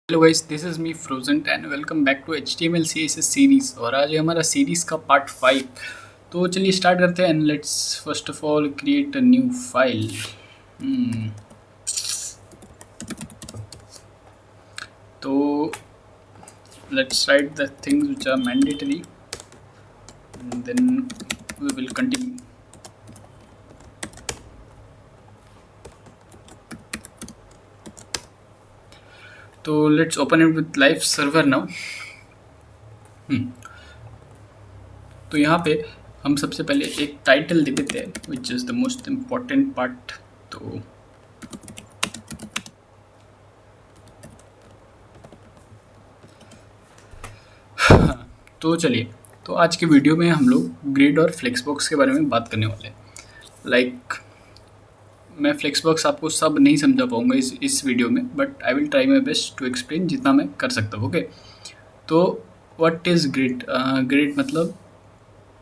Hello guys, this is me frozen and welcome back to HTML CSS series. और आज है हमारा series का पार्ट 5। तो चलिए स्टार्ट करते हैं and let's first of all create a new file. तो let's write the things which are mandatory and then we will continue. तो let's open it with live server now. तो यहाँ पे हम सबसे पहले एक टाइटल दे देते हैं which is the most important part. तो चलिए, तो आज के वीडियो में हम लोग ग्रिड और फ्लेक्सबॉक्स के बारे में बात करने वाले हैं। मैं फ्लेक्सबॉक्स आपको सब नहीं समझा पाऊँगा इस वीडियो में, but I will try my best to explain जितना मैं कर सकता हूँ। ओके, तो व्हाट इज़ ग्रिड? ग्रिड मतलब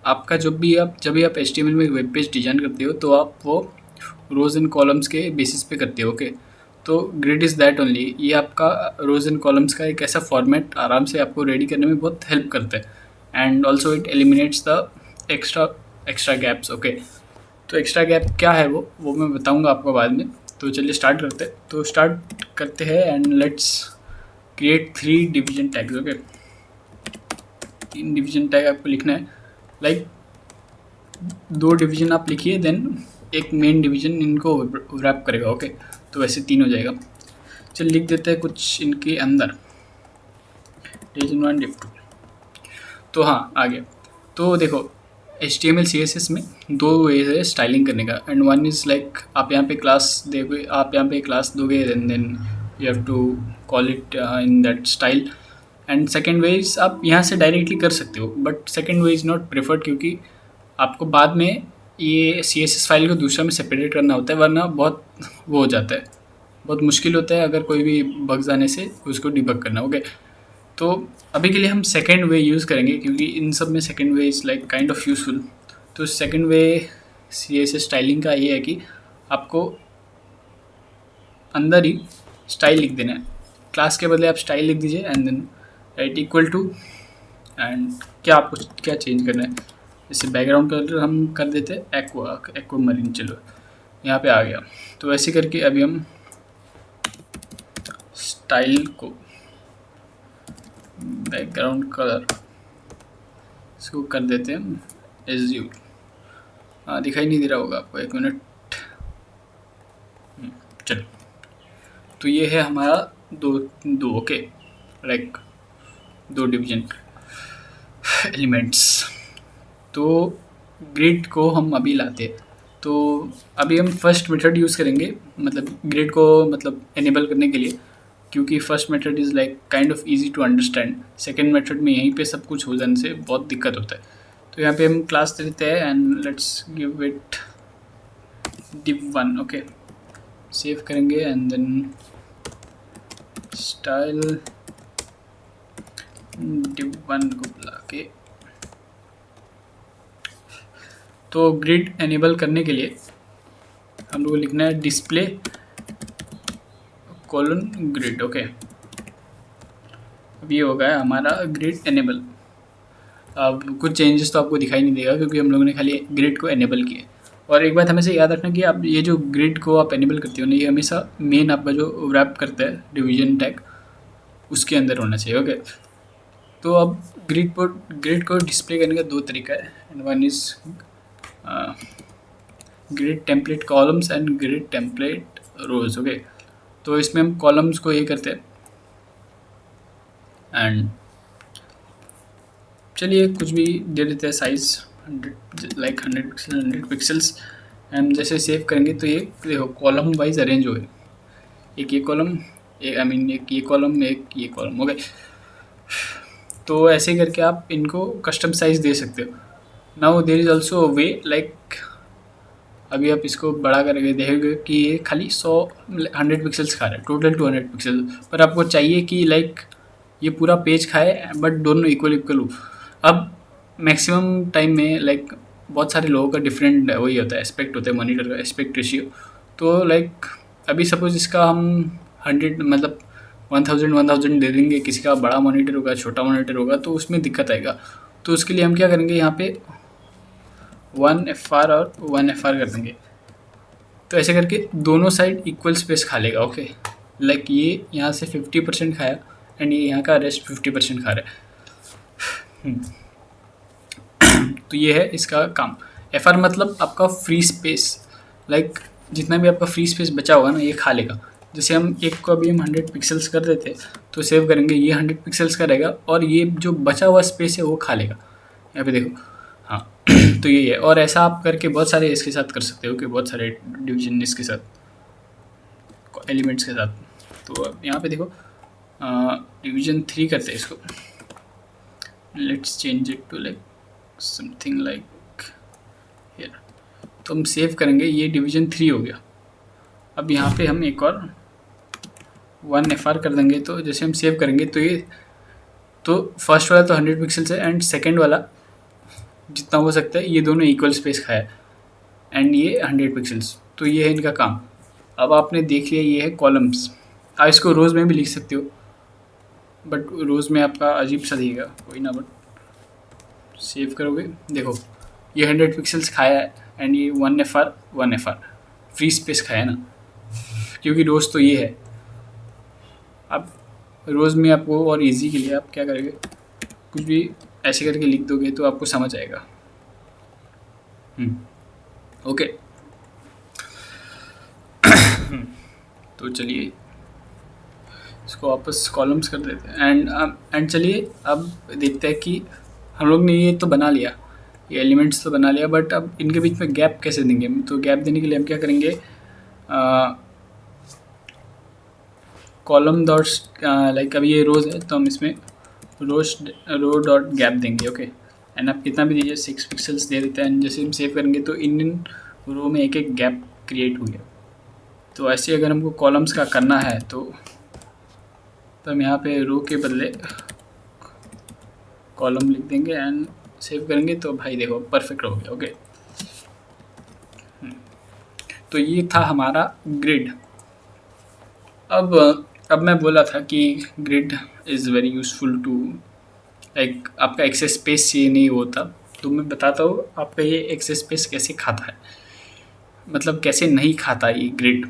आपका जब भी आप HTML में वेब पेज डिज़ाइन करते हो तो आप वो रोज़ एंड कॉलम्स के बेसिस पे करते हो। ओके, तो ग्रिड इज़ दैट ओनली। ये आपका रोज़ एंड कॉलम्स का एक ऐसा फॉर्मेट आराम से आपको रेडी करने में बहुत हेल्प करता है and also it eliminates the extra gaps. Okay, तो एक्स्ट्रा गैप क्या है वो मैं बताऊंगा आपको बाद में। तो चलिए स्टार्ट करते हैं and let's create 3 division tags. Okay, 3 division tag आपको लिखना है। लाइक 2 डिवीजन आप लिखिए, देन एक मेन डिवीजन इनको रैप करेगा। ओके, तो वैसे 3 हो जाएगा। चलिए लिख देते हैं कुछ इनके अंदर, डिवीजन 1 डिव 2। तो हाँ, आ गया। तो देखो, HTML CSS में 2 वेज है स्टाइलिंग करने का एंड वन इज़ लाइक आप यहाँ पे क्लास दोगे and then you have to call it in that style. And second way is आप यहाँ से डायरेक्टली कर सकते हो, but second way is not preferred क्योंकि आपको बाद में ये CSS फाइल को दूसरा में सेपरेट करना होता है, वरना बहुत वो हो जाता है, बहुत मुश्किल होता है अगर कोई भी बग्स आने से उसको डिबग करना। ओके, तो अभी के लिए हम सेकेंड वे यूज़ करेंगे क्योंकि इन सब में second way is like kind of useful. तो सेकेंड वे CSS स्टाइलिंग का ये है कि आपको अंदर ही स्टाइल लिख देना है। क्लास के बदले आप स्टाइल लिख दीजिए and then write equal to and क्या चेंज करना है। जैसे बैकग्राउंड कलर हम कर देते हैं एक्वा मरीन। चलो यहाँ पे आ गया। तो ऐसे करके अभी हम स्टाइल को बैकग्राउंड कलर इसको कर देते हैं एज्यूर। हाँ, दिखाई नहीं दे रहा होगा आपको, 1 मिनट। चलो, तो ये है हमारा दो ओके, लाइक 2 डिवीजन एलिमेंट्स। तो ग्रिड को हम अभी लाते हैं। तो अभी हम फर्स्ट मेथड यूज़ करेंगे, मतलब ग्रिड को मतलब एनेबल करने के लिए, क्योंकि first method is like kind of easy to understand. Second method में यहीं पे सब कुछ हो जाने से बहुत दिक्कत होता है। तो यहाँ पे हम क्लास देते हैं and let's give it div1। Okay, save करेंगे एंड देन स्टाइल div1 को बुला के। तो ग्रिड एनेबल करने के लिए हम लोग को लिखना है डिस्प्ले कोलन ग्रिड। ओके, अब ये हो गया हमारा ग्रिड एनेबल। अब कुछ चेंजेस तो आपको दिखाई नहीं देगा क्योंकि हम लोगों ने खाली ग्रिड को एनेबल किया। और एक बात हमेशा याद रखना कि आप ये जो ग्रिड को आप एनेबल करते हो ना, ये हमेशा मेन आपका जो रैप करता है डिवीजन टैग उसके अंदर होना चाहिए। ओके, तो अब ग्रिड को डिस्प्ले करने का 2 तरीका है and one is grid template columns and grid template rows. Okay, तो इसमें हम कॉलम्स को ये करते हैं एंड चलिए कुछ भी दे देते हैं साइज़ 100 पिक्सल्स एंड जैसे सेव करेंगे तो ये देखो कॉलम वाइज अरेंज हो गए। एक ये कॉलम, एक ये कॉलम, एक ये कॉलम। ओके, तो ऐसे करके आप इनको कस्टम साइज़ दे सकते हो। Now there is also way like अभी आप इसको बड़ा करके देखोगे कि ये खाली 100 पिक्सल्स खा रहा है, टोटल 200 पिक्सल, पर आपको चाहिए कि लाइक ये पूरा पेज खाए बट दोनों इक्वल हो। अब मैक्सिमम टाइम में लाइक बहुत सारे लोगों का डिफरेंट वही होता है, एस्पेक्ट होता है मॉनिटर का, एस्पेक्ट रेशियो। तो लाइक अभी सपोज इसका हम 100 मतलब 1000 दे देंगे, किसी का बड़ा मॉनिटर होगा, छोटा मॉनिटर होगा, तो उसमें दिक्कत आएगा। तो उसके लिए हम क्या करेंगे, यहाँ पे 1 FR और 1 FR कर देंगे। तो ऐसे करके दोनों साइड इक्वल स्पेस खा लेगा। ओके, लाइक ये यहाँ से 50% खाया एंड ये यहाँ का रेस्ट 50% खा रहा है। तो ये है इसका काम। FR मतलब आपका फ्री स्पेस, लाइक जितना भी आपका फ्री स्पेस बचा होगा ना, ये खा लेगा। जैसे हम एक को अभी हम 100 पिक्सल्स कर देते तो सेव करेंगे, ये 100 पिक्सल्स का रहेगा और ये जो बचा हुआ स्पेस है वो खा लेगा। यहाँ पे देखो, हाँ। तो ये है, और ऐसा आप करके बहुत सारे इसके साथ कर सकते हो कि बहुत सारे डिवीजन इसके साथ, एलिमेंट्स के साथ। तो अब यहाँ पे देखो, डिवीजन 3 करते हैं इसको। Let's change it to like something like here. तो हम सेव करेंगे, ये डिवीजन 3 हो गया। अब यहाँ पे हम एक और 1 FR कर देंगे। तो जैसे हम सेव करेंगे तो ये, तो फर्स्ट वाला तो 100 पिक्सल्स है एंड सेकेंड वाला जितना हो सकता है ये दोनों इक्वल स्पेस खाया एंड ये 100 पिक्सल्स। तो ये है इनका काम। अब आपने देख लिया, ये है कॉलम्स। आप इसको रोज़ में भी लिख सकते हो, बट रोज़ में आपका अजीब सा दिखेगा, कोई ना। बट सेव करोगे, देखो ये 100 पिक्सल्स खाया है एंड ये 1 FR फ्री स्पेस खाया है ना, क्योंकि रोज़ तो ये है। अब रोज़ में आपको और इजी के लिए आप क्या करेंगे, कुछ भी ऐसे करके लिख दोगे तो आपको समझ आएगा। ओके। तो चलिए इसको वापस कॉलम्स कर देते हैं एंड चलिए अब देखते हैं कि हम लोग ने ये तो बना लिया, ये एलिमेंट्स तो बना लिया, बट अब इनके बीच में गैप कैसे देंगे। तो गैप देने के लिए हम क्या करेंगे, कॉलम डॉट्स, लाइक अभी ये रोज़ है तो हम इसमें रो डॉट गैप देंगे। ओके, एंड आप कितना भी दीजिए, 6 पिक्सल्स दे देते हैं। जैसे हम सेव करेंगे तो इन रो में एक एक गैप क्रिएट हो गया। तो ऐसे अगर हमको कॉलम्स का करना है तो हम यहाँ पे रो के बदले कॉलम लिख देंगे एंड सेव करेंगे तो भाई देखो परफेक्ट हो गया। ओके, तो ये था हमारा ग्रिड। अब मैं बोला था कि grid is very useful to, like आपका एक्सेस स्पेस ये नहीं होता। तो मैं बताता हूँ आपका ये एक्सेस स्पेस कैसे खाता है, मतलब कैसे नहीं खाता ये ग्रिड।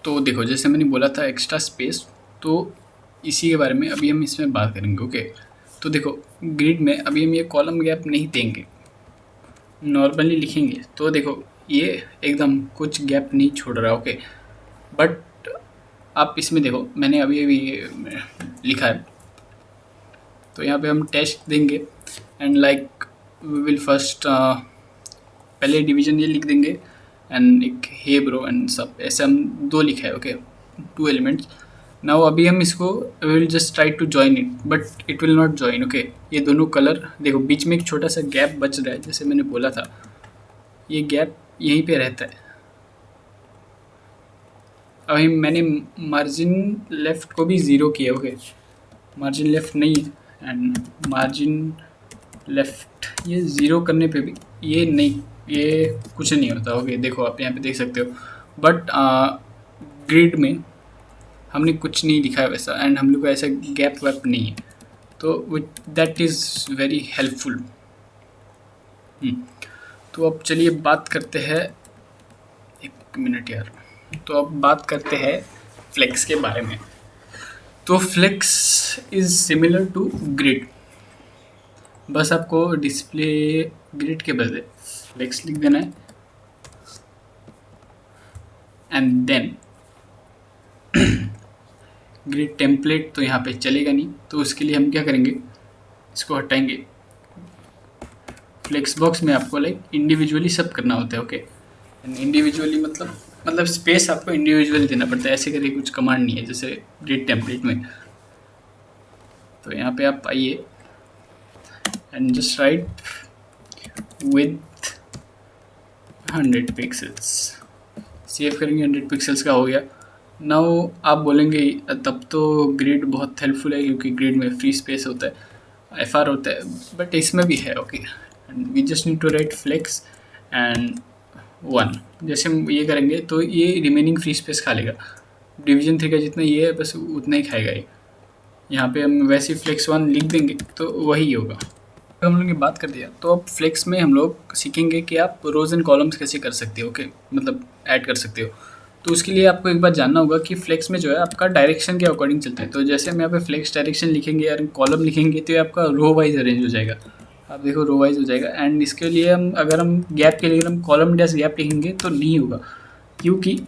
तो देखो, जैसे मैंने बोला था एक्स्ट्रा स्पेस, तो इसी के बारे में अभी हम इसमें बात करेंगे। ओके, तो देखो ग्रिड में अभी हम ये कॉलम गैप नहीं देंगे, नॉर्मली लिखेंगे। तो देखो ये एकदम कुछ गैप नहीं छोड़ रहा। ओके, बट आप इसमें देखो, मैंने अभी लिखा है। तो यहाँ पे हम टेस्ट देंगे and like we will first, पहले डिवीजन ये लिख देंगे एंड एक हे ब्रो एंड सब, ऐसे हम 2 लिखा है। Okay, 2 elements. नाउ अभी हम इसको we will just try to join it, but it will not join. Okay, ये दोनों कलर देखो, बीच में एक छोटा सा गैप बच रहा है। जैसे मैंने बोला था ये गैप यहीं पे रहता है। अभी मैंने मार्जिन लेफ़्ट को भी 0 किया। ओके, मार्जिन लेफ़्ट नहीं है एंड मार्जिन लेफ़्ट ये 0 करने पे भी ये नहीं, ये कुछ नहीं होता। ओके, देखो आप यहाँ पे देख सकते हो, बट ग्रिड में हमने कुछ नहीं लिखा है वैसा एंड हम लोग का ऐसा गैप वैप नहीं है। तो दैट इज़ वेरी हेल्पफुल। तो अब चलिए बात करते हैं, 1 मिनट यार। तो अब बात करते हैं फ्लेक्स के बारे में। तो flex is similar to grid, बस आपको डिस्प्ले ग्रिड के बदले फ्लेक्स लिख देना है एंड देन ग्रिड टेम्पलेट तो यहाँ पे चलेगा नहीं। तो उसके लिए हम क्या करेंगे, इसको हटाएंगे। फ्लेक्स बॉक्स में आपको लाइक इंडिविजुअली सब करना होता है। ओके, इंडिविजुअली मतलब स्पेस आपको इंडिविजुअली देना पड़ता है, ऐसे करके कुछ कमांड नहीं है जैसे ग्रिड टेम्पलेट में। तो यहाँ पे आप आइए and just right with 100 pixels, save करेंगे। 100 पिक्सल्स का हो गया। नाउ आप बोलेंगे तब तो ग्रिड बहुत हेल्पफुल है क्योंकि ग्रिड में फ्री स्पेस होता है, FR होता है, बट इसमें भी है। Okay, and we just need to write flex and 1। जैसे हम ये करेंगे तो ये रिमेनिंग फ्री स्पेस खा लेगा, डिवीजन 3 का जितना ये है बस उतना ही खाएगा ये। यहाँ पे हम वैसे फ्लेक्स 1 लिख देंगे तो वही होगा। हम लोग ने बात कर दिया, तो अब फ्लेक्स में हम लोग सीखेंगे कि आप रोज़ एंड कॉलम्स कैसे कर सकते हो। ओके, मतलब ऐड कर सकते हो। तो उसके लिए आपको एक बात जानना होगा कि फ्लेक्स में जो है आपका डायरेक्शन के अकॉर्डिंग चलता है। तो जैसे हम यहाँ पे फ्लेक्स डायरेक्शन लिखेंगे और कॉलम लिखेंगे तो ये आपका रो वाइज अरेंज हो जाएगा। आप देखो रो वाइज हो जाएगा। एंड इसके लिए हम अगर हम गैप के लिए हम कॉलम डैश गैप लिखेंगे तो नहीं होगा, क्योंकि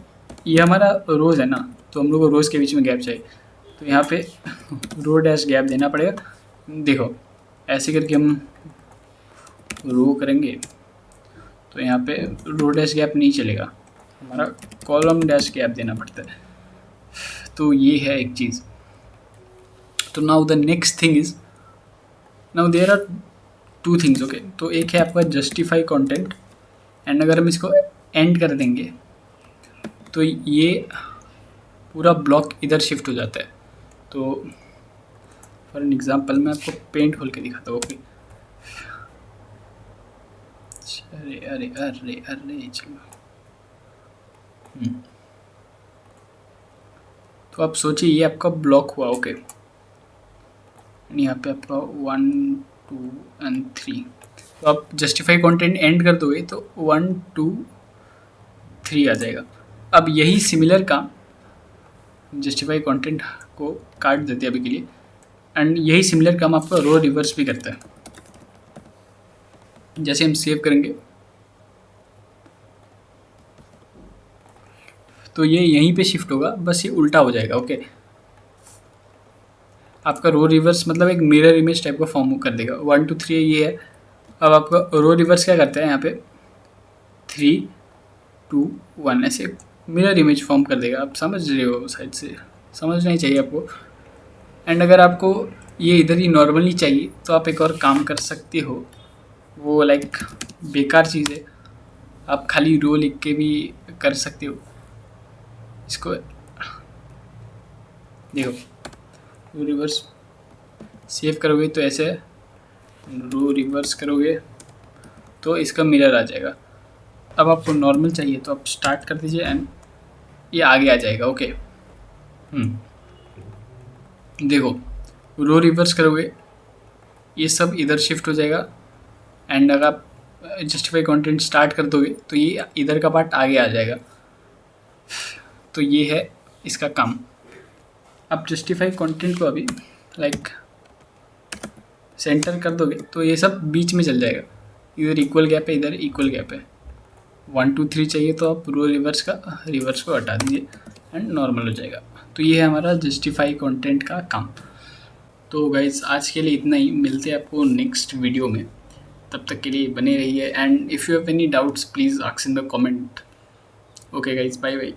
ये हमारा रोज़ है ना, तो हम लोग को रोज़ के बीच में गैप चाहिए। तो यहाँ पे रो डैश गैप देना पड़ेगा। देखो ऐसे करके हम रो करेंगे तो यहाँ पे रो डैश गैप नहीं चलेगा, हमारा कॉलम डैश गैप देना पड़ता है। तो ये है एक चीज़। तो now the next thing is, now there are two things. Okay, तो एक है आपका जस्टिफाई कंटेंट, एंड अगर हम इसको एंड कर देंगे तो ये पूरा ब्लॉक इधर शिफ्ट हो जाता है। तो फॉर एन एग्जांपल मैं आपको पेंट खोल के दिखाता हूँ। ओके, अरे अरे अरे अरे चलो। तो आप सोचिए ये आपका ब्लॉक हुआ। ओके, यहाँ पे आपका 1 2 एंड 3। तो आप जस्टिफाई कंटेंट एंड कर दोगे तो 1 2 3 आ जाएगा। अब यही सिमिलर काम जस्टिफाई कंटेंट को काट देते हैं अभी के लिए, एंड यही सिमिलर काम आपका रो रिवर्स भी करता है। जैसे हम सेव करेंगे तो ये यहीं पे शिफ्ट होगा, बस ये उल्टा हो जाएगा। ओके, आपका रो रिवर्स मतलब एक मिरर इमेज टाइप का फॉर्म कर देगा। 1 2 3 ये है। अब आपका रो रिवर्स क्या करता है, यहाँ पे 3 2 1 ऐसे मिरर इमेज फॉर्म कर देगा। आप समझ रहे हो, साइड से समझना ही चाहिए आपको। एंड अगर आपको ये इधर ही नॉर्मली चाहिए तो आप एक और काम कर सकते हो, वो लाइक बेकार चीज़ है, आप खाली रो लिख के भी कर सकते हो। इसको देखो, रो रिवर्स सेव करोगे तो ऐसे, रो रिवर्स करोगे तो इसका मिरर आ जाएगा। अब आपको नॉर्मल चाहिए तो आप स्टार्ट कर दीजिए एंड ये आगे आ जाएगा। ओके, देखो रो रिवर्स करोगे ये सब इधर शिफ्ट हो जाएगा, एंड अगर आप जस्टिफाई कंटेंट स्टार्ट कर दोगे तो ये इधर का पार्ट आगे आ जाएगा। तो ये है इसका काम। आप जस्टिफाई कंटेंट को अभी लाइक सेंटर कर दोगे तो ये सब बीच में चल जाएगा। इधर इक्वल गैप है, इधर इक्वल गैप है। 1 2 3 चाहिए तो आप रो रिवर्स को हटा दीजिए एंड नॉर्मल हो जाएगा। तो ये है हमारा जस्टिफाई कंटेंट का काम। तो गाइज आज के लिए इतना ही, मिलते हैं आपको नेक्स्ट वीडियो में। तब तक के लिए बने रहिए, and if you have any doubts please ask in the comment. Okay guys, bye bye.